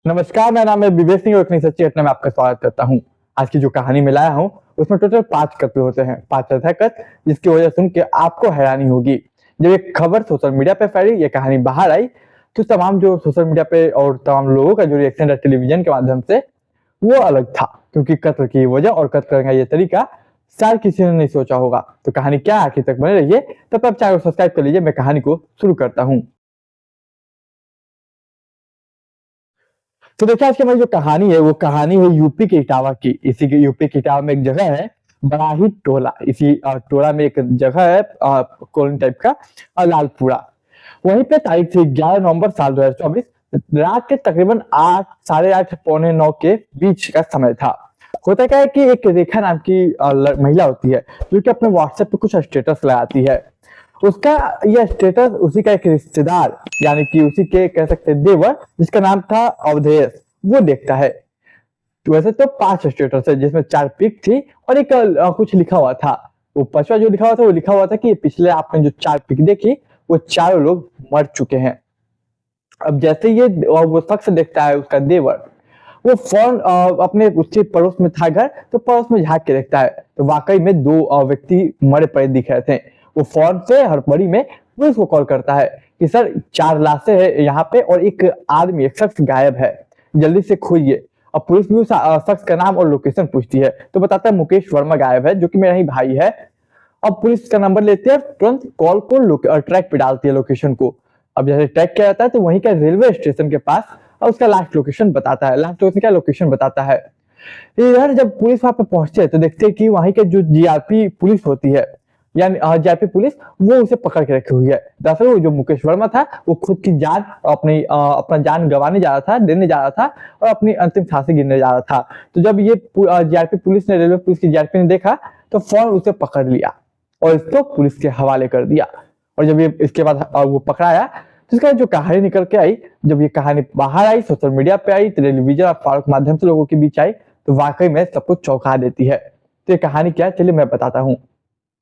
नमस्कार, मेरा नाम है विवेक सिंह और एक नई सच्ची घटना में आपका स्वागत करता हूँ। आज की जो कहानी में लाया हूँ, उसमें टोटल 5 कत्ल होते हैं, 5 ऐसे कत्ल जिसकी वजह सुन के आपको हैरानी होगी। जब एक खबर सोशल मीडिया पे फैली, ये कहानी बाहर आई, तो तमाम जो सोशल मीडिया पे और तमाम लोगों का जो रिएक्शन है टेलीविजन के माध्यम से, वो अलग था। क्योंकि कत्ल की वजह और कत्ल करने का ये तरीका शायद किसी ने नहीं सोचा होगा। तो कहानी क्या है, आखिर तक बने रहिए। तब तक चैनल को सब्सक्राइब कर लीजिए। मैं कहानी को शुरू करता हूँ। तो देखिए, आज की हमारी जो कहानी है वो कहानी है यूपी के इटावा की। इसी के यूपी के इटावा में एक जगह है बराही टोला। इसी टोला में एक जगह है कॉलोनी टाइप का लालपुरा। वहीं पे तारीख थी 11 नवंबर साल 2024। रात के तकरीबन 8, साढ़े 8, पौने 9 के बीच का समय था। होता क्या है कि एक रेखा नाम की महिला होती है जो कि अपने व्हाट्सएप पे कुछ स्टेटस लगाती है। उसका यह स्टेटस उसी का एक रिश्तेदार, यानी कि उसी के कह सकते हैं देवर, जिसका नाम था अवधेश, वो देखता है। तो वैसे तो 5 स्टेटस है जिसमें 4 पिक थी और एक कुछ लिखा हुआ था। वो 5वां जो लिखा हुआ था वो लिखा हुआ था कि पिछले आपने जो 4 पिक देखी वो चारों लोग मर चुके हैं। अब जैसे ये वो शख्स देखता है, उसका देवर, वो फौरन अपने उसके पड़ोस में था घर, तो पड़ोस में झांक के देखता है तो वाकई में 2 व्यक्ति मरे पड़े दिख रहे थे। वो फौरन से हड़बड़ी में पुलिस को कॉल करता है कि सर 4 लाशें हैं यहाँ पे और एक आदमी, एक शख्स गायब है, जल्दी से खोजिए। अब पुलिस भी उस शख्स का नाम और लोकेशन पूछती है तो बताता है मुकेश वर्मा गायब है, जो कि मेरा ही भाई है। अब पुलिस का नंबर लेते हैं, तुरंत कॉल को ट्रैक पे डालती है लोकेशन को। अब जैसे ट्रैक किया जाता है तो वहीं का रेलवे स्टेशन के पास और उसका लास्ट लोकेशन बताता है, लास्ट लोकेशन क्या लोकेशन बताता है। इधर जब पुलिस वहां पे पहुंचते हैं तो देखते हैं कि वहीं के जो जीआरपी पुलिस होती है, यानी जीआरपी पुलिस, वो उसे पकड़ के रखी हुई है। दरअसल वो जो मुकेश वर्मा था वो खुद की जान अपना जान गंवाने जा रहा था, देने जा रहा था और अपनी अंतिम सांसें गिनने जा रहा था। तो जब ये जीआरपी पुलिस ने, रेलवे पुलिस की जीआरपी ने देखा तो फौरन उसे पकड़ लिया और इसको पुलिस के हवाले कर दिया। और जब ये इसके बाद वो पकड़ाया तो इसका जो कहानी निकल के आई, जब ये कहानी बाहर आई, सोशल मीडिया पे आई, टेलीविजन और अखबारों के माध्यम से लोगों के बीच आई, तो वाकई में सबको चौंका देती है। तो ये कहानी क्या है, चलिए मैं बताता हूँ।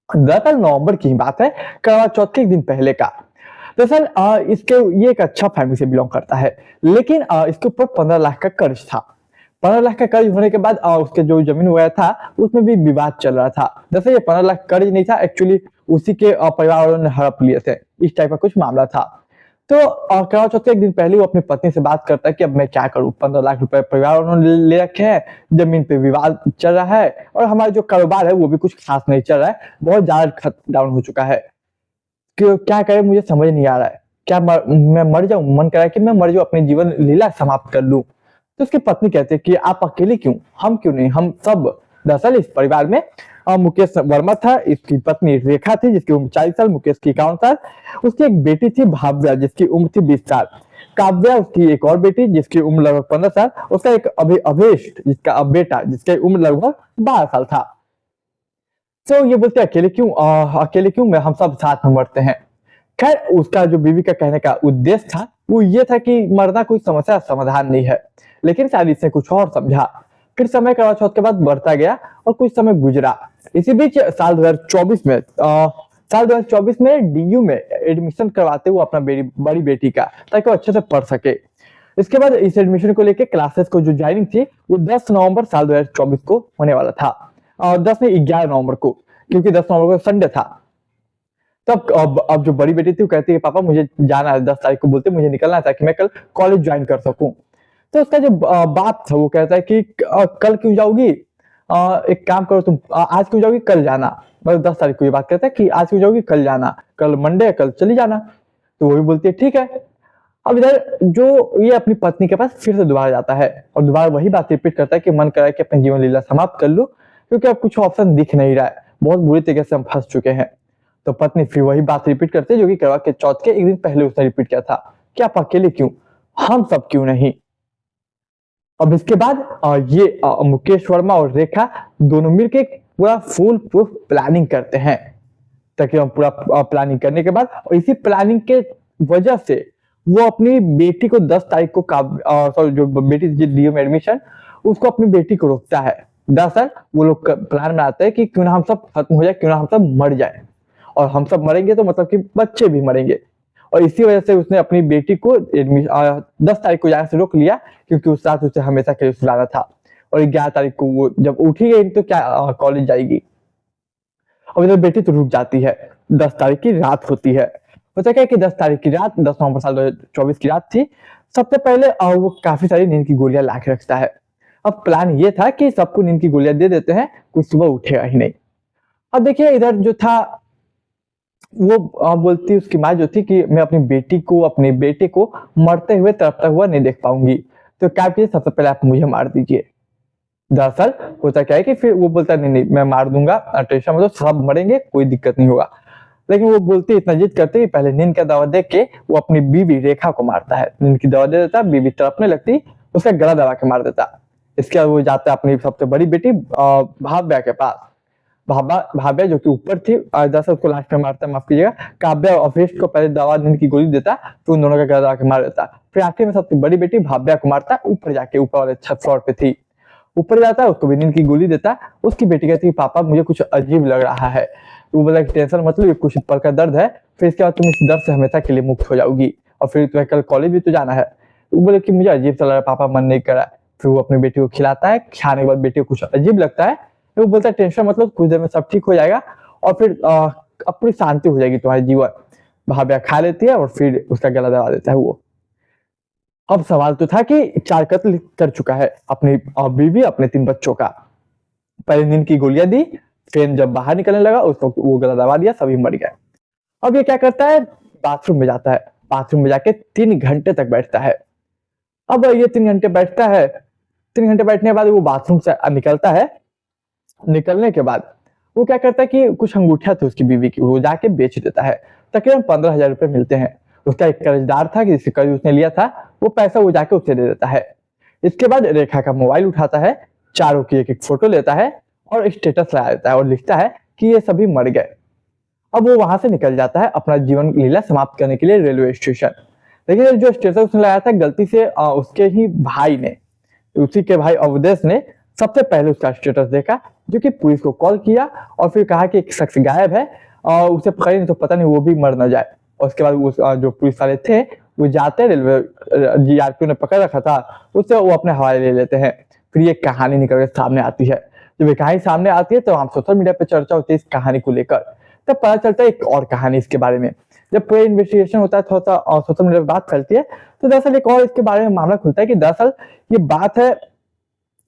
दरअसल नवंबर की बात है, करवा चौथ के एक दिन पहले का। दरअसल इसके ये एक अच्छा फैमिली से बिलोंग करता है, लेकिन इसके ऊपर 15 लाख का कर्ज था। 15 लाख का कर्ज होने के बाद उसके जो जमीन वगैरह था उसमें भी विवाद चल रहा था। दरअसल ये 15 लाख कर्ज नहीं था, एक्चुअली उसी के परिवार वालों ने हड़प लिए थे, इस टाइप का कुछ मामला था। तो करवा चौथ के एक दिन पहले वो अपनी पत्नी से बात करता है कि अब मैं क्या करूं, 15 लाख रुपए परिवार उन्होंने ले रखे हैं, जमीन पे विवाद चल रहा है और हमारा जो कारोबार है वो भी कुछ खास नहीं चल रहा है, बहुत ज्यादा खत्म डाउन हो चुका है। क्या करें मुझे समझ नहीं आ रहा है। क्या मैं मर जाऊं, मन कर रहा है कि मैं मर जाऊं, अपनी जीवन लीला समाप्त कर लूं। तो उसकी पत्नी कहती है कि आप अकेले क्यों, हम क्यों नहीं, हम सब। दरअसल इस परिवार में मुकेश वर्मा था, इसकी पत्नी रेखा थी जिसकी उम्र 40 साल, मुकेश की 51 साल, उसकी एक बेटी थी भाव्या जिसकी उम्र थी 20 साल, काव्या उसकी एक और बेटी जिसकी उम्र लगभग 15 साल, उसका एक अभेश जिसका बेटा जिसकी उम्र लगभग 12 साल था। तो ये बोलते अकेले क्यों, मैं हम सब साथ में मरते हैं। खैर, उसका जो बीवी का कहने का उद्देश्य था वो ये था कि मरना कोई समस्या समाधान नहीं है, लेकिन शायद इसने कुछ और समझा। फिर समय करवा चौथ के बाद बढ़ता गया और कुछ समय गुजरा। इसी बीच साल 2024 में डीयू में एडमिशन करवाते हुए अपना बड़ी बेटी का, ताकि वो अच्छे से पढ़ सके। इसके बाद इस एडमिशन को लेकर क्लासेस को जो ज्वाइनिंग थी वो 10 नवंबर साल 2024 को होने वाला था, और 10 नहीं 11 नवंबर को, क्योंकि 10 नवंबर को संडे था। तब अब जो बड़ी बेटी थी वो कहती है पापा मुझे जाना है, 10 तारीख को बोलते मुझे निकलना है ताकि मैं कल कॉलेज ज्वाइन कर सकूं। तो उसका जो बाप था वो कहता है कि कल क्यों जाओगी, एक काम करो तुम, आज क्यों जाओगी कल जाना। मतलब 10 तारीख को ये बात कहता है कि आज क्यों जाओगी कल जाना, कल मंडे है कल चली जाना। तो वो भी बोलती है ठीक है। अब इधर जो ये अपनी पत्नी के पास फिर से दोबारा जाता है और दोबारा वही बात रिपीट करता है कि मन कर रहा है कि अपनी जीवन लीला समाप्त कर लूं, क्योंकि अब कुछ ऑप्शन दिख नहीं रहा है, बहुत बुरी तरीके से हम फंस चुके हैं। तो पत्नी फिर वही बात रिपीट करती है जो कि करवा के चौथ के एक दिन पहले उसने रिपीट किया था कि आप अकेले क्यों, हम सब क्यों नहीं। अब इसके बाद ये मुकेश वर्मा और रेखा दोनों मिलकर एक पूरा फुल प्रूफ प्लानिंग करते हैं। ताकि हम पूरा प्लानिंग करने के बाद और इसी प्लानिंग के वजह से वो अपनी बेटी को 10 तारीख को सॉरी जो बेटी थी डीयू में एडमिशन, उसको अपनी बेटी को रोकता है। दरअसल वो लोग प्लान बनाते हैं कि क्यों ना हम सब खत्म हो जाए, क्यों ना हम सब मर जाए, और हम सब मरेंगे तो मतलब कि बच्चे भी मरेंगे। और इसी वजह से उसने अपनी बेटी को 10 तारीख को जाने से रोक लिया, क्योंकि उस रात उसे हमेशा के लिए सुलाना था। और 11 तारीख को वो जब उठी गई तो क्या कॉलेज जाएगी। और इधर बेटी तो रुक जाती है। 10 तारीख की रात होती है। होता क्या है कि 10 तारीख की रात 10 नवंबर साल 2024 की रात थी। सबसे पहले वो काफी सारी नींद की गोलियां ला के रखता है। अब प्लान ये था कि सबको नींद की गोलियां दे देते हैं, कोई सुबह उठेगा ही नहीं। अब देखिए इधर जो था वो बोलती उसकी माँ जो थी कि मैं अपनी बेटे को मरते हुए तड़पता हुआ नहीं देख पाऊंगी, तो क्या कीजिए सबसे पहले आप मुझे मार दीजिए। दरअसल होता क्या है कि फिर वो बोलता नहीं मैं मार दूंगा, टेंशन मतलब सब मरेंगे, कोई दिक्कत नहीं होगा। लेकिन वो बोलती इतना जिद करती कि पहले नींद का दवा दे के वो अपनी बीवी रेखा को मारता है। नींद की दवा दे देता, बीवी तड़पने लगती, उसका गला दबा के मार देता। इसके बाद वो जाता है अपनी सबसे बड़ी बेटी भाव्या के पास। भाव्या जो कि ऊपर थी, दरअसल उसको लास्ट में मारता, माफ कीजिएगा, काव्या और अफेश को पहले दवा नींद की गोली देता, फिर उन दोनों का गला दबा के मार देता। फिर आखिर में सबसे बड़ी बेटी भाव्या को मारता, ऊपर जाके, ऊपर वाले छत फ्लोर पे थी, ऊपर जाता है, उसको भी नींद की गोली देता। उसकी बेटी कहती है पापा मुझे कुछ अजीब लग रहा है। वो बोला कि टेंशन मतलब ये कुछ पल का दर्द है, फिर इसके बाद तुम इस दर्द से हमेशा के लिए मुक्त हो जाओगी, और फिर तुम्हें कल कॉलेज भी तो जाना है। वो बोले कि मुझे अजीब सा लग रहा है पापा, मन नहीं कर रहा है। फिर वो अपनी बेटी को खिलाता है, खाने के बाद बेटी को कुछ अजीब लगता है, वो बोलता है टेंशन मतलब कुछ देर में सब ठीक हो जाएगा और फिर अपनी शांति हो जाएगी तुम्हारे जीवन। भाभ्या खा लेती है और फिर उसका गला दबा देता है वो। अब सवाल तो था कि 4 कत्ल कर चुका है, अपनी बीवी, अपने 3 बच्चों का। पहले नींद की गोलियां दी, फिर जब बाहर निकलने लगा उस वक्त वो गला दबा दिया, सभी मर गए। अब ये क्या करता है, बाथरूम में जाता है, बाथरूम में जाके 3 घंटे तक बैठता है। अब ये 3 घंटे बैठता है, 3 घंटे बैठने के बाद वो बाथरूम से निकलता है। निकलने के बाद वो क्या करता है कि कुछ अंगूठियां थी उसकी बीवी की, वो जाके बेच देता है। तकरीबन 15,000 रुपए मिलते हैं। उसका एक कर्जदार था कि जिससे कर्ज उसने लिया था, वो पैसा वो जाके उसे दे देता है। इसके बाद रेखा का मोबाइल उठाता है, चारों की एक एक फोटो लेता है और स्टेटस लगा देता है और लिखता है कि ये सभी मर गए। अब वो वहां से निकल जाता है अपना जीवन लीला समाप्त करने के लिए रेलवे स्टेशन। लेकिन जो स्टेटस उसने लगाया था गलती से उसके ही भाई ने, उसी के भाई अवधेश ने सबसे पहले उसका स्टेटस देखा, जो कि पुलिस को कॉल किया और फिर कहा कि एक शख्स गायब है और उसे पकड़े नहीं तो पता नहीं वो भी मर न जाए। और उसके बाद वो जो पुलिस वाले थे वो जाते, रेलवे जीआरपी ने पकड़ रखा था उससे वो अपने हवाले ले लेते हैं। फिर ये कहानी निकल के सामने आती है। जब ये कहानी सामने आती है तो हम सोशल मीडिया पे चर्चा होती है इस कहानी को लेकर, तब पता चलता है एक और कहानी इसके बारे में। जब पूरा इन्वेस्टिगेशन होता है, थोड़ा सा सोशल मीडिया पे बात फैलती है, तो दरअसल एक और इसके बारे में मामला खुलता है कि दरअसल ये बात है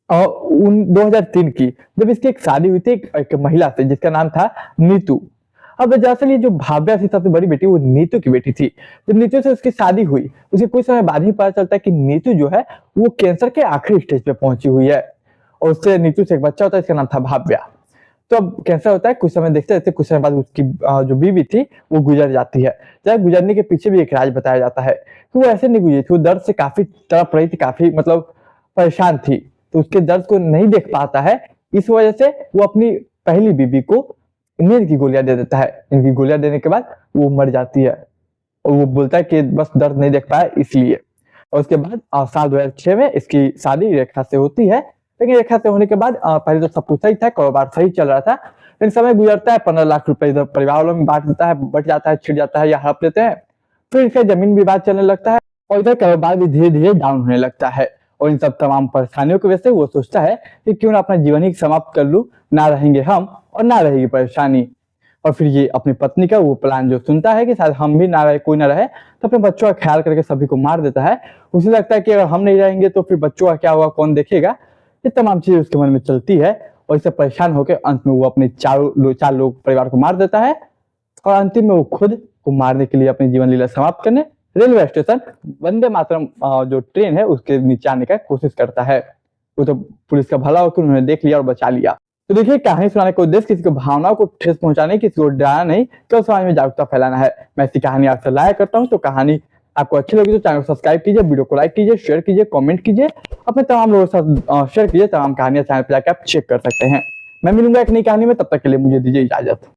2003 की, जब इसकी एक शादी हुई थी एक महिला से जिसका नाम था नीतू। अब दरअसल ये जो भाव्या थी सबसे बड़ी बेटी, वो नीतू की बेटी थी। जब नीतू से उसकी शादी हुई, उसे कुछ समय बाद ही पता चलता है कि नीतू जो है वो कैंसर के आखिरी स्टेज पे पहुंची हुई है और उससे नीतू से एक बच्चा होता है, इसका नाम था भाव्या। तो अब कैंसर होता है, कुछ समय देखते रहते, कुछ समय बाद उसकी जो बीवी थी वो गुजर जाती है। जब गुजरने के पीछे भी एक राज बताया जाता है कि वो ऐसे नहीं गुजरी थी, वो दर्द से काफी तड़प रही थी, काफी मतलब परेशान थी, तो उसके दर्द को नहीं देख पाता है। इस वजह से वो अपनी पहली बीवी को नींद की गोलियां दे देता है। इनकी गोलियां देने के बाद वो मर जाती है और वो बोलता है कि बस दर्द नहीं देख पाया इसलिए। और उसके बाद साल 2006 में इसकी शादी रेखा से होती है। लेकिन रेखा से होने के बाद पहले तो सब कुछ सही था, कारोबार सही चल रहा था, लेकिन समय गुजरता है, 15 लाख रुपए इधर परिवार वालों में बांट देता है, बट जाता है, छिड़ जाता है या हड़प लेते हैं। फिर इसका जमीन विवाद चलने लगता है और इधर कारोबार भी धीरे धीरे डाउन होने लगता है। और इन सब तमाम परेशानियों की वजह से वो सोचता है कि क्यों ना अपना जीवन ही समाप्त कर लूं, ना रहेंगे हम और ना रहेगी परेशानी। और फिर ये अपनी पत्नी का वो प्लान जो सुनता है कि शायद हम भी ना रहे, कोई ना रहे, तो अपने बच्चों का ख्याल करके सभी को मार देता है। उसे लगता है कि अगर हम नहीं रहेंगे तो फिर बच्चों का क्या होगा, कौन देखेगा। ये तमाम चीजें उसके मन में चलती है और इससे परेशान होकर अंत में वो अपने 4 लोग परिवार को मार देता है और अंतिम में वो खुद को मारने के लिए अपनी जीवन लीला समाप्त करने रेलवे स्टेशन वंदे मातरम जो ट्रेन है उसके नीचे आने का कोशिश करता है। वो तो पुलिस का भला होकर उन्होंने देख लिया और बचा लिया। तो देखिए कहानी सुनाने का उद्देश्य किसी को भावनाओं को ठेस पहुंचाने, किसी को डराना नहीं, केवल समाज में जागरूकता फैलाना है। मैं ऐसी कहानी आपसे लाया करता हूं, तो कहानी आपको अच्छी लगी तो चैनल को सब्सक्राइब कीजिए, वीडियो को लाइक कीजिए, शेयर कीजिए, कमेंट कीजिए, अपने तमाम लोगों के साथ शेयर कीजिए। तमाम कहानियां चैनल पर जाकर आप चेक कर सकते हैं। मैं मिलूंगा एक नई कहानी में, तब तक के लिए मुझे दीजिए इजाजत।